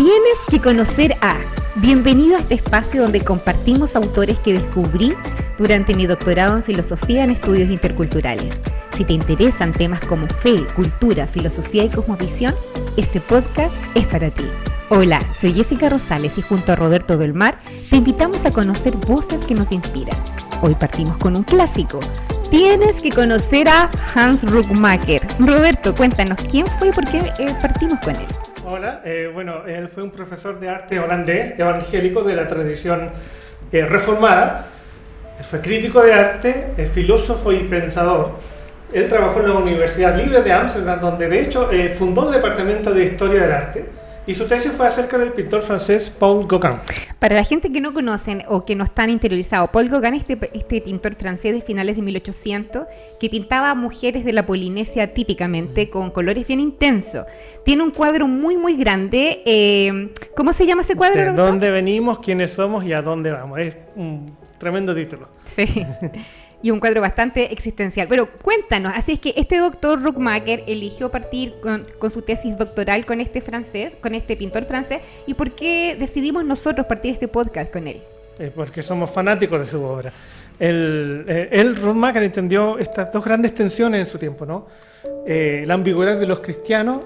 Tienes que conocer a... Bienvenido a este espacio donde compartimos autores que descubrí durante mi doctorado en filosofía en estudios interculturales. Si te interesan temas como fe, cultura, filosofía y cosmovisión, este podcast es para ti. Hola, soy Jessica Rosales y junto a Roberto del Mar te invitamos a conocer voces que nos inspiran. Hoy partimos con un clásico. Tienes que conocer a Hans Rockmaker. Roberto, cuéntanos, ¿quién fue y por qué partimos con él? Hola, él fue un profesor de arte holandés, evangélico de la tradición reformada. Él fue crítico de arte, filósofo y pensador. Él trabajó en la Universidad Libre de Ámsterdam, donde de hecho fundó el Departamento de Historia del Arte. Y su tesis fue acerca del pintor francés Paul Gauguin. Para la gente que no conocen o que no están interiorizados, Paul Gauguin es este pintor francés de finales de 1800 que pintaba a mujeres de la Polinesia típicamente con colores bien intensos. Tiene un cuadro muy muy grande. ¿Cómo se llama ese cuadro? ¿De dónde venimos, quiénes somos y a dónde vamos? Es un tremendo título. Sí. Y un cuadro bastante existencial. Pero cuéntanos, así es que este doctor Rockmaker eligió partir con su tesis doctoral con este pintor francés, ¿y por qué decidimos nosotros partir este podcast con él? Porque somos fanáticos de su obra. Rockmaker entendió estas dos grandes tensiones en su tiempo, ¿no? La ambigüedad de los cristianos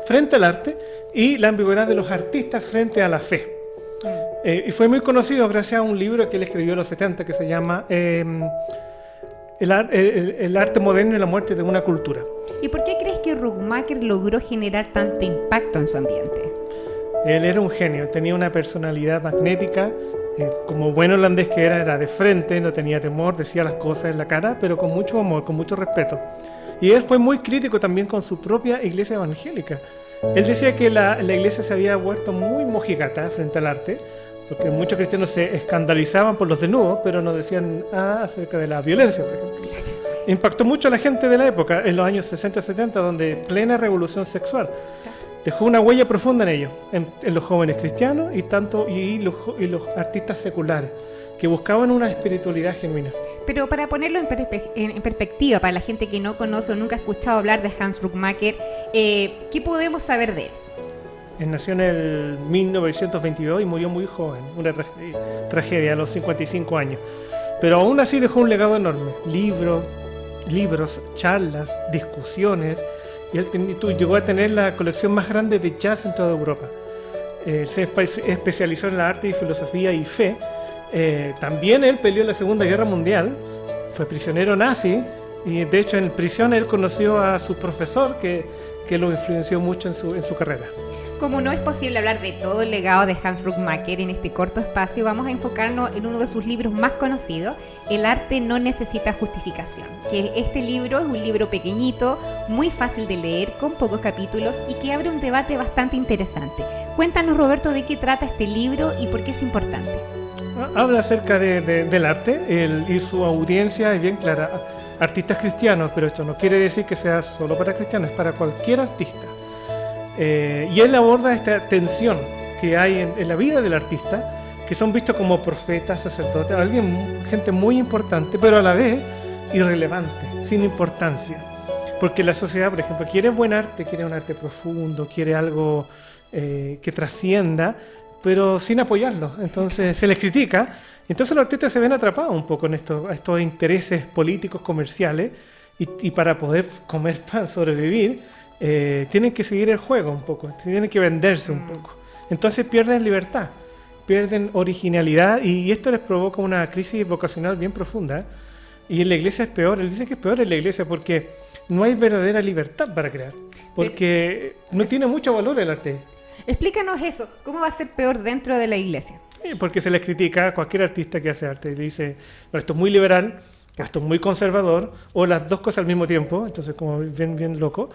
frente al arte y la ambigüedad de los artistas frente a la fe. Y fue muy conocido gracias a un libro que él escribió en los 70 que se llama el arte moderno y la muerte de una cultura. ¿Y por qué crees que Rockmaker logró generar tanto impacto en su ambiente? Él era un genio, tenía una personalidad magnética, como buen holandés que era de frente, no tenía temor, decía las cosas en la cara, pero con mucho amor, con mucho respeto. Y él fue muy crítico también con su propia iglesia evangélica. Él decía que la iglesia se había vuelto muy mojigata frente al arte, porque muchos cristianos se escandalizaban por los desnudos, pero no decían nada acerca de la violencia, por ejemplo. Impactó mucho a la gente de la época, en los años 60-70, donde plena revolución sexual. Dejó una huella profunda en ellos, en los jóvenes cristianos y los artistas seculares, que buscaban una espiritualidad genuina. Pero para ponerlo en perspectiva, para la gente que no conoce o nunca ha escuchado hablar de Hans Rockmaker, ¿qué podemos saber de él? Él nació en el 1922 y murió muy joven, una tragedia a los 55 años. Pero aún así dejó un legado enorme, libros, charlas, discusiones, y él llegó a tener la colección más grande de jazz en toda Europa. Se especializó en la arte y filosofía y fe. También él peleó en la Segunda Guerra Mundial, fue prisionero nazi, y de hecho en prisión él conoció a su profesor que lo influenció mucho en su carrera. Como no es posible hablar de todo el legado de Hans Rockmaker en este corto espacio, vamos a enfocarnos en uno de sus libros más conocidos, El arte no necesita justificación. Que este libro es un libro pequeñito, muy fácil de leer, con pocos capítulos y que abre un debate bastante interesante. Cuéntanos, Roberto, de qué trata este libro y por qué es importante. Habla acerca del arte, y su audiencia es bien clara. Artistas cristianos, pero esto no quiere decir que sea solo para cristianos, es para cualquier artista. Y él aborda esta tensión que hay en la vida del artista, que son vistos como profetas, sacerdotes, gente muy importante, pero a la vez irrelevante, sin importancia. Porque la sociedad, por ejemplo, quiere buen arte, quiere un arte profundo, quiere algo que trascienda, pero sin apoyarlo. Entonces se les critica. Entonces los artistas se ven atrapados un poco en estos intereses políticos, comerciales, y para poder comer pan, sobrevivir, tienen que seguir el juego un poco, tienen que venderse un poco. Entonces pierden libertad, pierden originalidad, y esto les provoca una crisis vocacional bien profunda. Y en la iglesia es peor, él dice que es peor en la iglesia porque no hay verdadera libertad para crear, porque no tiene mucho valor el arte. Explícanos eso, ¿cómo va a ser peor dentro de la iglesia? Porque se les critica a cualquier artista que hace arte, y dice, no, esto es muy liberal, esto es muy conservador, o las dos cosas al mismo tiempo, entonces como bien loco.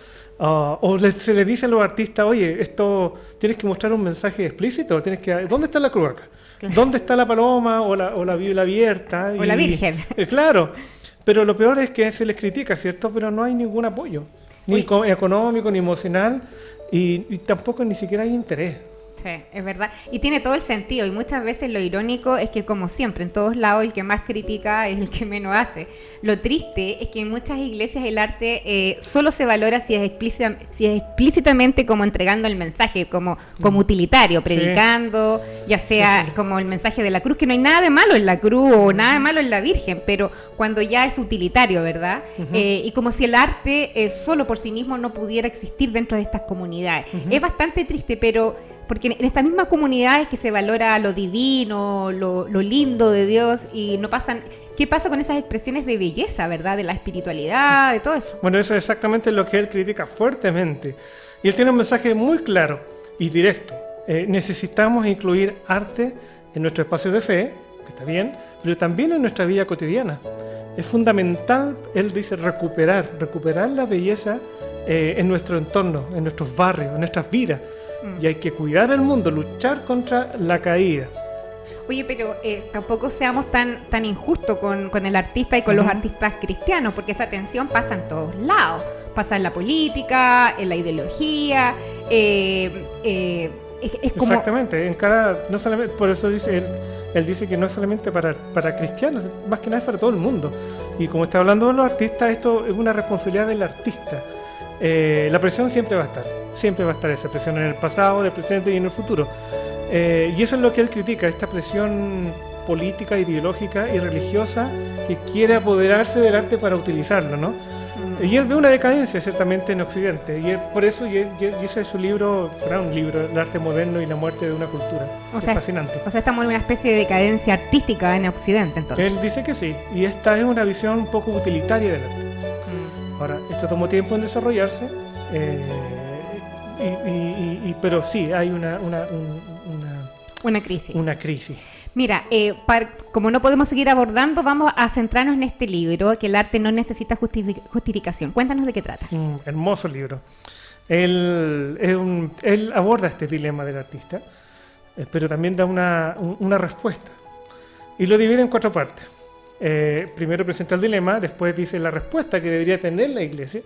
Se les dice a los artistas, oye, esto tienes que mostrar un mensaje explícito, ¿dónde está la cruz acá? Claro. ¿Dónde está la paloma o la Biblia abierta? O la Virgen. Claro, pero lo peor es que se les critica, ¿cierto? Pero no hay ningún apoyo, ni económico, ni emocional, y tampoco ni siquiera hay interés. Sí, es verdad. Y tiene todo el sentido. Y muchas veces lo irónico es que, como siempre, en todos lados el que más critica es el que menos hace. Lo triste es que en muchas iglesias el arte solo se valora si es explícitamente como entregando el mensaje, como utilitario, predicando, ya sea como el mensaje de la cruz, que no hay nada de malo en la cruz o nada de malo en la Virgen, pero cuando ya es utilitario, ¿verdad? Y como si el arte solo por sí mismo no pudiera existir dentro de estas comunidades. Es bastante triste, pero porque en esta misma comunidad es que se valora lo divino, lo lindo de Dios, y no pasan. ¿Qué pasa con esas expresiones de belleza, verdad? De la espiritualidad, de todo eso. Bueno, eso es exactamente lo que él critica fuertemente. Y él tiene un mensaje muy claro y directo. Necesitamos incluir arte en nuestro espacio de fe, que está bien, pero también en nuestra vida cotidiana. Es fundamental, él dice, recuperar la belleza en nuestro entorno, en nuestros barrios, en nuestras vidas. Y hay que cuidar el mundo, luchar contra la caída. Oye, pero tampoco seamos tan injustos con el artista y con los artistas cristianos, porque esa tensión pasa en todos lados. Pasa en la política, en la ideología. Es como... Exactamente, no solamente, por eso dice él dice que no es solamente para cristianos, más que nada es para todo el mundo. Y como está hablando de los artistas, esto es una responsabilidad del artista. La presión siempre va a estar esa presión en el pasado, en el presente y en el futuro. Y eso es lo que él critica, esta presión política, ideológica y religiosa que quiere apoderarse del arte para utilizarlo, ¿no? Y él ve una decadencia ciertamente en Occidente, y por eso y ese es su libro, gran libro, El arte moderno y la muerte de una cultura. Es fascinante. O sea, estamos en una especie de decadencia artística en Occidente, entonces. Él dice que sí, y esta es una visión un poco utilitaria del arte. Ahora, esto tomó tiempo en desarrollarse, pero sí, hay una crisis. Mira, como no podemos seguir abordando, vamos a centrarnos en este libro, que el arte no necesita justificación. Cuéntanos de qué trata. Hermoso libro. Él aborda este dilema del artista, pero también da una respuesta. Y lo divide en 4 partes. Primero presenta el dilema, después dice la respuesta que debería tener la iglesia,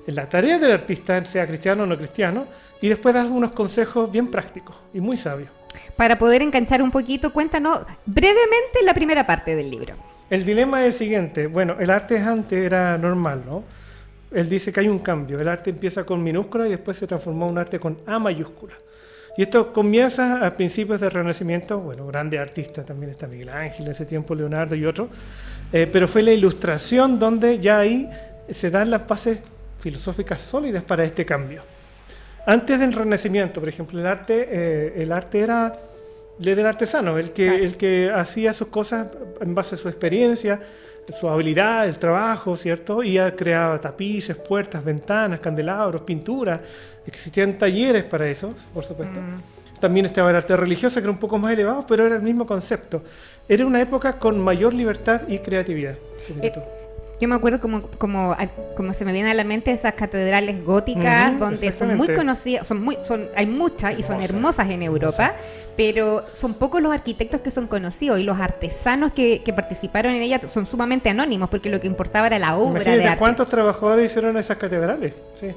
la tarea del artista, sea cristiano o no cristiano, y después da unos consejos bien prácticos y muy sabios. Para poder enganchar un poquito, cuéntanos brevemente la primera parte del libro. El dilema es el siguiente. Bueno, el arte antes era normal, ¿no? Él dice que hay un cambio. El arte empieza con minúscula y después se transformó en un arte con A mayúscula. Y esto comienza a principios del Renacimiento. Bueno, grandes artistas, también está Miguel Ángel en ese tiempo, Leonardo y otros. Pero fue la Ilustración donde ya ahí se dan las bases filosóficas sólidas para este cambio. Antes del Renacimiento, por ejemplo, el arte era del artesano, el que hacía sus cosas en base a su experiencia, su habilidad, el trabajo, ¿cierto? Y creaba tapices, puertas, ventanas, candelabros, pinturas. Existían talleres para eso, por supuesto. También estaba el arte religioso, que era un poco más elevado, pero era el mismo concepto. Era una época con mayor libertad y creatividad. Yo me acuerdo como se me viene a la mente esas catedrales góticas donde son muy conocidas, hay muchas y son hermosas en Europa, pero son pocos los arquitectos que son conocidos, y los artesanos que participaron en ella son sumamente anónimos, porque lo que importaba era la obra de arte. ¿Cuántos trabajadores hicieron esas catedrales? Sí.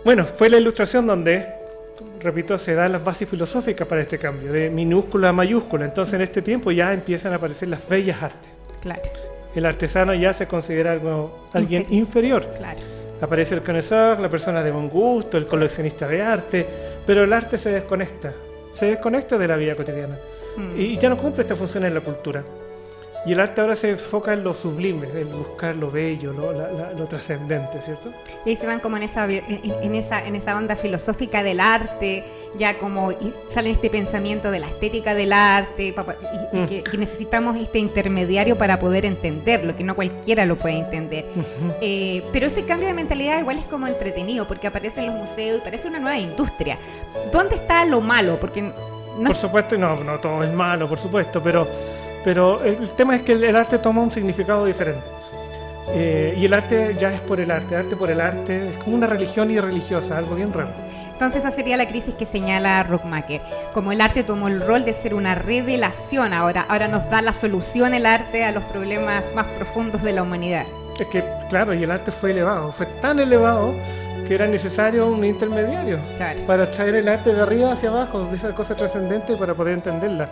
Bueno, fue la Ilustración donde, repito, se dan las bases filosóficas para este cambio, de minúscula a mayúscula. Entonces en este tiempo ya empiezan a aparecer las bellas artes. Claro. El artesano ya se considera alguien inferior. Claro. Aparece el connoisseur, la persona de buen gusto, el coleccionista de arte, pero el arte se desconecta de la vida cotidiana y ya no cumple esta función en la cultura. Y el arte ahora se enfoca en lo sublime, en buscar lo bello, lo trascendente, ¿cierto? Y ahí se van como en esa onda filosófica del arte, ya como sale este pensamiento de la estética del arte, y que necesitamos este intermediario para poder entenderlo, que no cualquiera lo puede entender. Pero ese cambio de mentalidad igual es como entretenido, porque aparece en los museos y parece una nueva industria. ¿Dónde está lo malo? Porque por supuesto, no todo es malo, por supuesto, pero el tema es que el arte toma un significado diferente. Y el arte ya es por el arte por el arte, es como una religión irreligiosa, algo bien raro. Entonces esa sería la crisis que señala Rockmaker. Como el arte tomó el rol de ser una revelación, ahora nos da la solución el arte a los problemas más profundos de la humanidad. Es que, claro, y el arte fue tan elevado que era necesario un intermediario para traer el arte de arriba hacia abajo, de esa cosa trascendente para poder entenderla.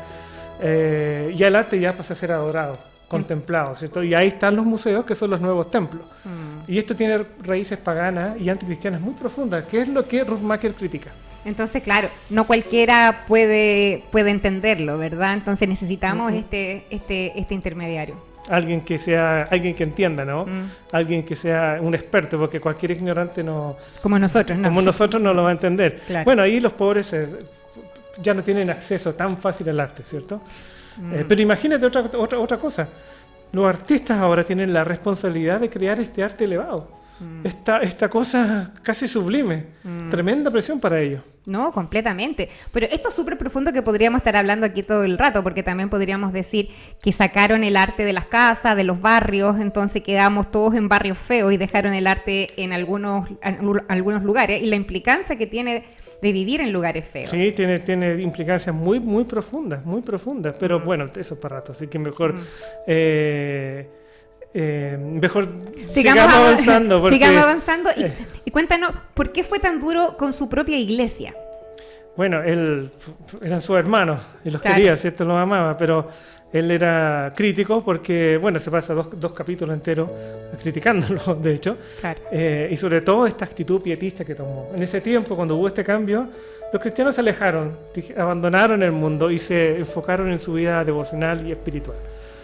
Ya el arte ya pasa a ser adorado, contemplado, ¿cierto? Y ahí están los museos, que son los nuevos templos. Y esto tiene raíces paganas y anticristianas muy profundas, que es lo que Ruckmacher critica. Entonces, claro, no cualquiera puede entenderlo, ¿verdad? Entonces necesitamos este intermediario. Alguien que entienda, ¿no? Alguien que sea un experto, porque cualquier ignorante no... Como nosotros no lo va a entender. Claro. Bueno, ahí los pobres ya no tienen acceso tan fácil al arte, ¿cierto? Pero imagínate otra cosa. Los artistas ahora tienen la responsabilidad de crear este arte elevado. Esta cosa casi sublime. Tremenda presión para ellos. No, completamente. Pero esto es súper profundo que podríamos estar hablando aquí todo el rato, porque también podríamos decir que sacaron el arte de las casas, de los barrios, entonces quedamos todos en barrios feos y dejaron el arte en algunos lugares, y la implicancia que tiene de vivir en lugares feos. Sí, tiene implicancias muy, muy profundas, pero bueno, eso es para rato, así que mejor... mejor sigamos avanzando. Sigamos avanzando y cuéntanos, ¿por qué fue tan duro con su propia iglesia? Bueno, eran sus hermanos y los quería, ¿cierto? Los amaba, pero él era crítico porque, bueno, se pasa dos capítulos enteros criticándolo, de hecho. Claro. Y sobre todo esta actitud pietista que tomó. En ese tiempo, cuando hubo este cambio, los cristianos se alejaron, abandonaron el mundo y se enfocaron en su vida devocional y espiritual.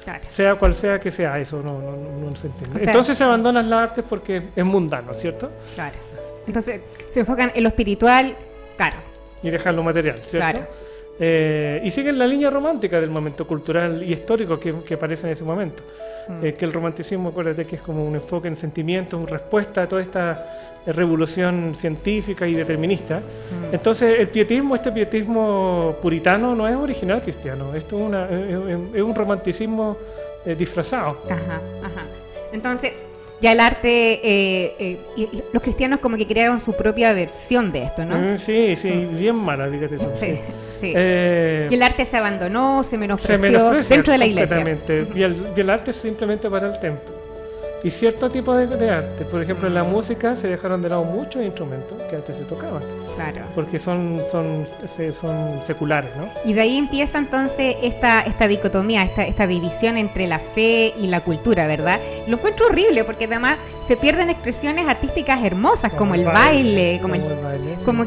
Claro. Sea cual sea que sea, eso no se entiende. O sea, entonces se abandonan las artes porque es mundano, ¿cierto? Claro. Entonces se enfocan en lo espiritual, claro. Y dejan lo material, ¿cierto? Claro. Y siguen la línea romántica del momento cultural y histórico que aparece en ese momento. Que el romanticismo, acuérdate que es como un enfoque en sentimientos, una respuesta a toda esta revolución científica y determinista. Entonces el pietismo, este pietismo puritano, no es original cristiano. Esto es un romanticismo disfrazado. Ajá. Entonces ya el arte, y los cristianos como que crearon su propia versión de esto, ¿no? Sí, bien mala, fíjate tú. Sí. Y el arte se abandonó, se menospreció dentro de la iglesia. Y el arte es simplemente para el templo. Y cierto tipo de arte, por ejemplo, en la música se dejaron de lado muchos instrumentos que antes se tocaban. Claro. Porque son seculares, ¿no? Y de ahí empieza entonces esta dicotomía, esta división entre la fe y la cultura, ¿verdad? Lo encuentro horrible porque además se pierden expresiones artísticas hermosas como el baile, como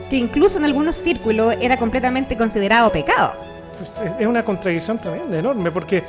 que incluso en algunos círculos era completamente considerado pecado. Pues es una contradicción tremenda, enorme, porque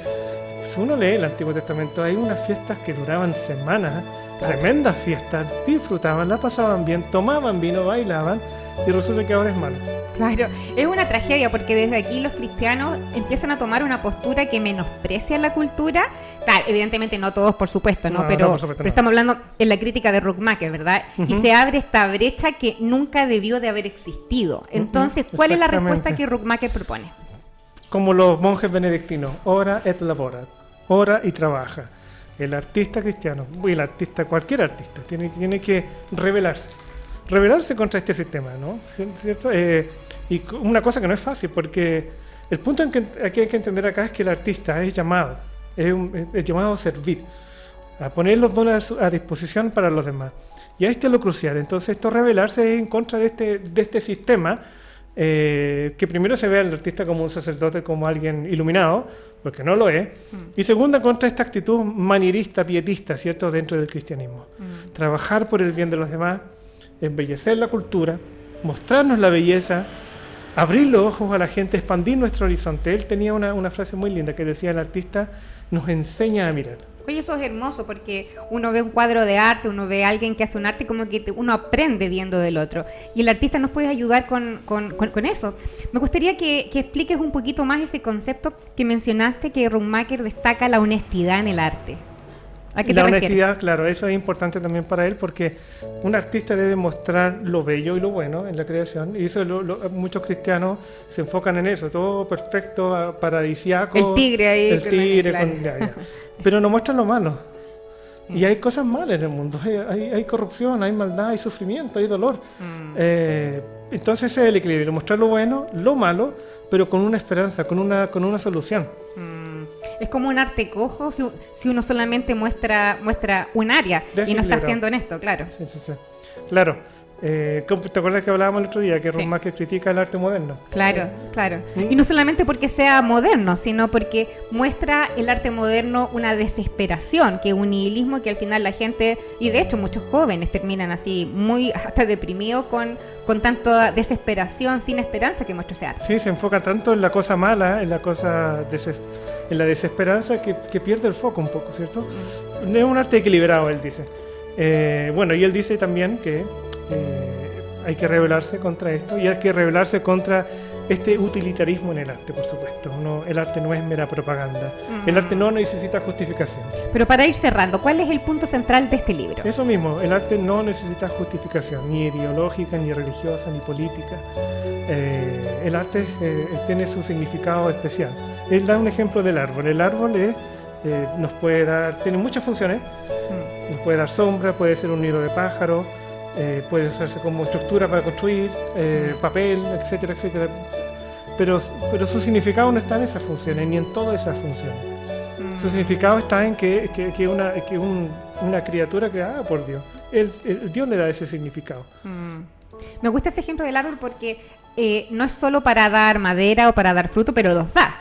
si uno lee el Antiguo Testamento, hay unas fiestas que duraban semanas, tremendas fiestas, disfrutaban, la pasaban bien, tomaban vino, bailaban, y resulta que ahora es malo. Claro, es una tragedia porque desde aquí los cristianos empiezan a tomar una postura que menosprecia la cultura. Claro, evidentemente no todos, por supuesto, ¿no? Pero estamos hablando en la crítica de Ruckmacher, ¿verdad? Y se abre esta brecha que nunca debió de haber existido. Entonces, ¿cuál es la respuesta que Ruckmacher propone? Como los monjes benedictinos, ora et labora, ora y trabaja. El artista cristiano, y el artista, cualquier artista, tiene que rebelarse contra este sistema, ¿no? ¿Cierto? Y una cosa que no es fácil, porque el punto en que hay que entender acá es que el artista es llamado a servir, a poner los dones a disposición para los demás. Y ahí está lo crucial. Entonces, esto rebelarse es en contra de este sistema. Que primero se ve al artista como un sacerdote, como alguien iluminado, porque no lo es, y segunda, contra esta actitud manierista, pietista, ¿cierto?, dentro del cristianismo. Trabajar por el bien de los demás, embellecer la cultura, mostrarnos la belleza, abrir los ojos a la gente, expandir nuestro horizonte. Él tenía una frase muy linda que decía: el artista nos enseña a mirar. Oye, eso es hermoso porque uno ve un cuadro de arte, uno ve a alguien que hace un arte, como que uno aprende viendo del otro. Y el artista nos puede ayudar con eso. Me gustaría que expliques un poquito más ese concepto que mencionaste, que Ruckmacher destaca la honestidad en el arte. ¿A qué te refieres? La honestidad, claro, eso es importante también para él, porque un artista debe mostrar lo bello y lo bueno en la creación, y eso muchos cristianos se enfocan en eso, todo perfecto, paradisiaco. El tigre ahí. Claro. Pero no muestran lo malo. Y hay cosas malas en el mundo, hay corrupción, hay maldad, hay sufrimiento, hay dolor. Entonces ese es el equilibrio, mostrar lo bueno, lo malo, pero con una esperanza, con una solución. Es como un arte cojo si uno solamente muestra un área y no está siendo honesto, claro. Sí. Claro. ¿Te acuerdas que hablábamos el otro día que Rothmacher critica el arte moderno? Claro. Y no solamente porque sea moderno, sino porque muestra el arte moderno una desesperación, que un nihilismo que al final la gente, y de hecho muchos jóvenes terminan así muy hasta deprimidos con tanta desesperación, sin esperanza que muestra ese arte. Sí, se enfoca tanto en la cosa mala, en la desesperanza que pierde el foco un poco, ¿cierto? Es un arte equilibrado, él dice. Y él dice también que hay que rebelarse contra esto y hay que rebelarse contra este utilitarismo en el arte, por supuesto. El arte no es mera propaganda. El arte no necesita justificación. Pero para ir cerrando, ¿cuál es el punto central de este libro? Eso mismo, el arte no necesita justificación, ni ideológica, ni religiosa, ni política. El arte tiene su significado especial. Él da un ejemplo del árbol. El árbol nos puede dar, tiene muchas funciones. Nos puede dar sombra, puede ser un nido de pájaro, puede usarse como estructura para construir, papel, etcétera, etcétera. Pero su significado no está en esas funciones, ni en todas esas funciones. Su significado está en que una criatura creada por Dios. Dios le da ese significado. Me gusta ese ejemplo del árbol porque no es solo para dar madera o para dar fruto, pero los da.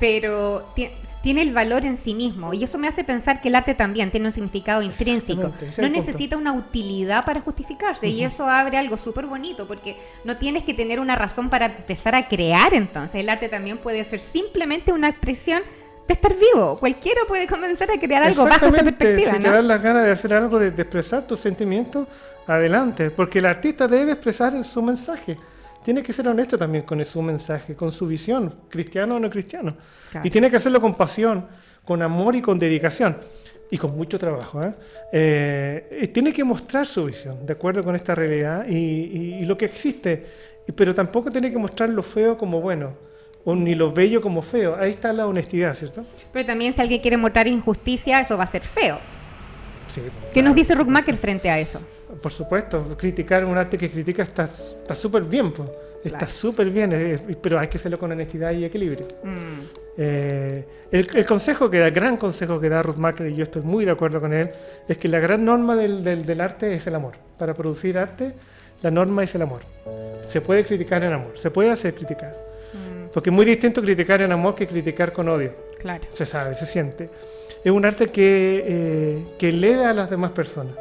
Pero tiene el valor en sí mismo, y eso me hace pensar que el arte también tiene un significado intrínseco. No necesita una utilidad para justificarse, y eso abre algo súper bonito, porque no tienes que tener una razón para empezar a crear. Entonces el arte también puede ser simplemente una expresión de estar vivo. Cualquiera puede comenzar a crear algo bajo esta perspectiva, si te das las ganas de hacer algo, de expresar tus sentimientos, adelante, porque el artista debe expresar su mensaje. Tiene que ser honesto también con su mensaje, con su visión, cristiano o no cristiano. Claro. Y tiene que hacerlo con pasión, con amor y con dedicación. Y con mucho trabajo. Tiene que mostrar su visión, de acuerdo con esta realidad y lo que existe. Pero tampoco tiene que mostrar lo feo como bueno, o ni lo bello como feo. Ahí está la honestidad, ¿cierto? Pero también si alguien quiere mostrar injusticia, eso va a ser feo. Sí, ¿Qué nos dice Rothmacher frente a eso? Por supuesto, criticar un arte que critica está súper bien, está súper bien, pero hay que hacerlo con honestidad y equilibrio. El consejo que da, el gran consejo que da Rothmacher, y yo estoy muy de acuerdo con él, es que la gran norma del arte es el amor. Para producir arte, la norma es el amor. Se puede criticar en amor, se puede hacer criticar. Porque es muy distinto criticar en amor que criticar con odio. Claro. Se sabe, se siente. Es un arte que eleva a las demás personas,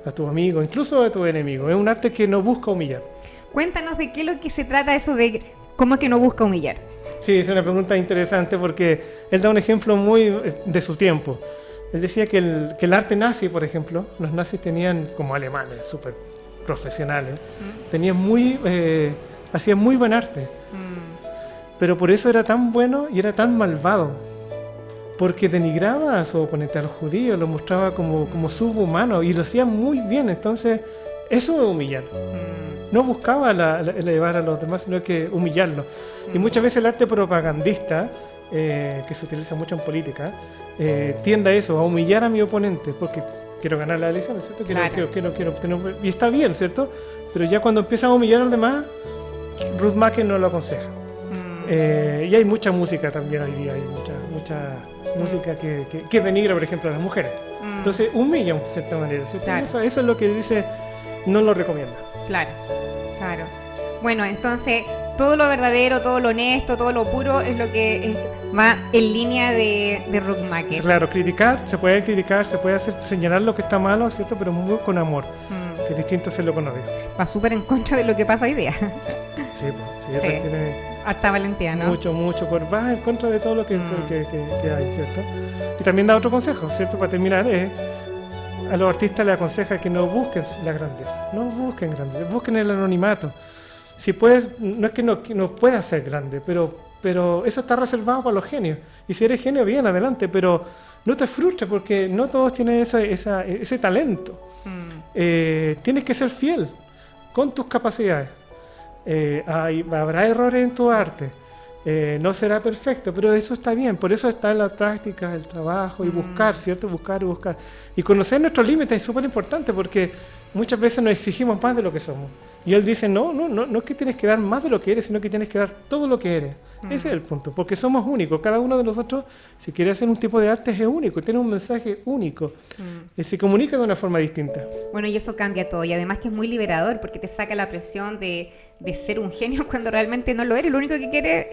a tus amigos, incluso a tus enemigos. Es un arte que no busca humillar. Cuéntanos de qué es lo que se trata eso de cómo es que no busca humillar. Sí, es una pregunta interesante porque él da un ejemplo muy de su tiempo. Él decía que el arte nazi, por ejemplo, los nazis tenían, como alemanes, súper profesionales, hacían muy buen arte. Pero por eso era tan bueno y era tan malvado. Porque denigraba a su oponente, a los judíos, lo mostraba como subhumano y lo hacía muy bien. Entonces, eso es humillar. No buscaba elevar a los demás, sino que humillarlos. Y muchas veces el arte propagandista, que se utiliza mucho en política, tiende a eso, a humillar a mi oponente, porque quiero ganar la elección, ¿cierto? Quiero obtener, y está bien, ¿cierto? Pero ya cuando empieza a humillar a los demás, Rothmacher no lo aconseja. Y hay mucha música también hoy día, hay mucha música que denigra, por ejemplo, a las mujeres. Entonces humilla de cierta manera, ¿cierto? Claro. Eso es lo que dice, no lo recomienda. Claro. Bueno, entonces todo lo verdadero, todo lo honesto, todo lo puro es lo que va en línea de Rothmacher. Claro, se puede señalar lo que está malo, ¿cierto? Pero muy con amor, que es distinto hacerlo con odio. Va súper en contra de lo que pasa hoy día. Sí. Tiene harta valentía, ¿no? Mucho, va en contra de todo lo que hay, ¿cierto? Y también da otro consejo, ¿cierto? Para terminar, a los artistas les aconseja que no busquen la grandeza, busquen el anonimato. Si puedes, no es que no puedas ser grande, pero eso está reservado para los genios. Y si eres genio, bien, adelante, pero no te frustres porque no todos tienen ese talento. Tienes que ser fiel con tus capacidades. Habrá errores en tu arte, no será perfecto, pero eso está bien. Por eso está la práctica, el trabajo y buscar, ¿cierto? Buscar. Y conocer nuestros límites es súper importante porque muchas veces nos exigimos más de lo que somos. Y él dice, no es que tienes que dar más de lo que eres, sino que tienes que dar todo lo que eres. Ese es el punto, porque somos únicos. Cada uno de nosotros, si quiere hacer un tipo de arte, es único, tiene un mensaje único. Se comunica de una forma distinta. Bueno, y eso cambia todo. Y además que es muy liberador, porque te saca la presión de ser un genio cuando realmente no lo eres. Lo único que quieres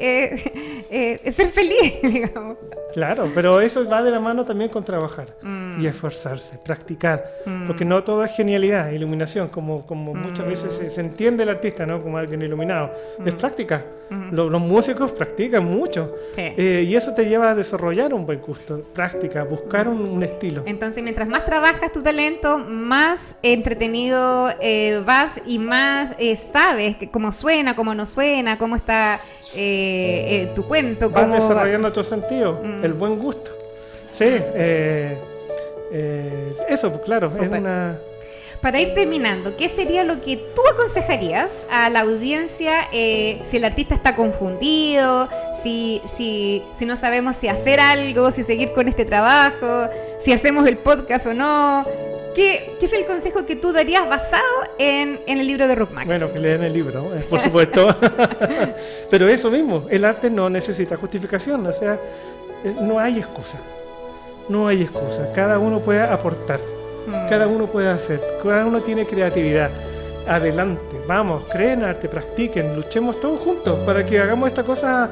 es ser feliz, digamos. Claro, pero eso va de la mano también con trabajar y esforzarse, practicar. Porque no todo es genialidad, iluminación, como muchas veces se entiende el artista, ¿no? Como alguien iluminado. Es práctica. Los músicos practican mucho. Sí. Y eso te lleva a desarrollar un buen gusto, práctica, buscar un estilo. Entonces, mientras más trabajas tu talento, más entretenido vas y más sabes cómo suena, cómo no suena, cómo está tu cuento. Vas cómo... desarrollando tu sentido, el buen gusto. Sí, eso, pues, claro, Súper. es una... Para ir terminando, ¿qué sería lo que tú aconsejarías a la audiencia si el artista está confundido, si no sabemos si hacer algo, si seguir con este trabajo, si hacemos el podcast o no? ¿Qué es el consejo que tú darías basado en el libro de Ruckmacher? Bueno, que lean el libro, por supuesto. Pero eso mismo, el arte no necesita justificación, o sea, no hay excusa. No hay excusa, cada uno puede aportar. Cada uno puede hacer, cada uno tiene creatividad. Adelante, vamos, creen arte, practiquen, luchemos todos juntos para que hagamos esta cosa,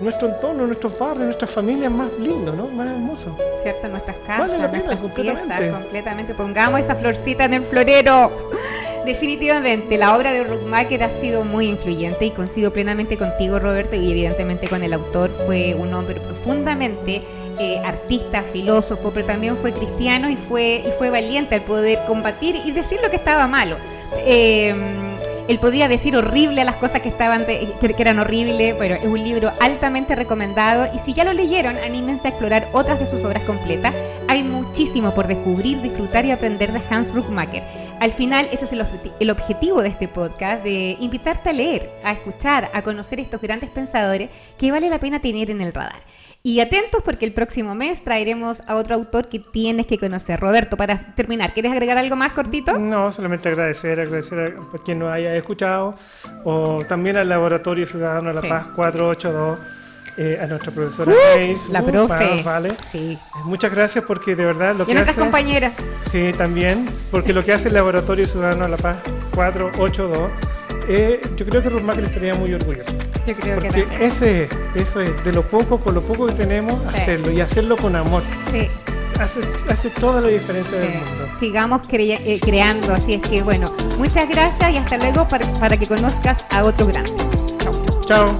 nuestro entorno, nuestros barrios, nuestras familias más lindo, ¿no? Más hermoso. ¿Cierto? Nuestras casas, Vale la pena, nuestras completamente. piezas, completamente. Pongamos esa florcita en el florero. Definitivamente, la obra de Ruckmacher ha sido muy influyente y coincido plenamente contigo, Roberto, y evidentemente con el autor. Fue un hombre profundamente artista, filósofo, pero también fue cristiano y fue valiente al poder combatir y decir lo que estaba malo. Él podía decir horrible a las cosas que eran horribles, pero es un libro altamente recomendado y si ya lo leyeron, anímense a explorar otras de sus obras completas. Hay muchísimo por descubrir, disfrutar y aprender de Hans Ruckmacher. Al final, ese es el objetivo de este podcast, de invitarte a leer, a escuchar, a conocer estos grandes pensadores que vale la pena tener en el radar. Y atentos porque el próximo mes traeremos a otro autor que tienes que conocer. Roberto, para terminar, ¿quieres agregar algo más cortito? No, solamente agradecer a quien nos haya escuchado, o también al Laboratorio Ciudadano de la Paz 482, a nuestra profesora Grace, la profe. Vale. Sí. Muchas gracias porque de verdad lo Y que a nuestras hace... compañeras. Sí, también, porque lo que hace el Laboratorio Ciudadano de la Paz 482, yo creo que Ruckmacher estaría muy orgulloso. Yo creo que Porque también. eso es, de lo poco, con lo poco que tenemos, Sí. hacerlo y hacerlo con amor. Sí. Hace toda la diferencia del mundo. Sigamos creando, así es que bueno, muchas gracias y hasta luego para que conozcas a otro grande. Chao.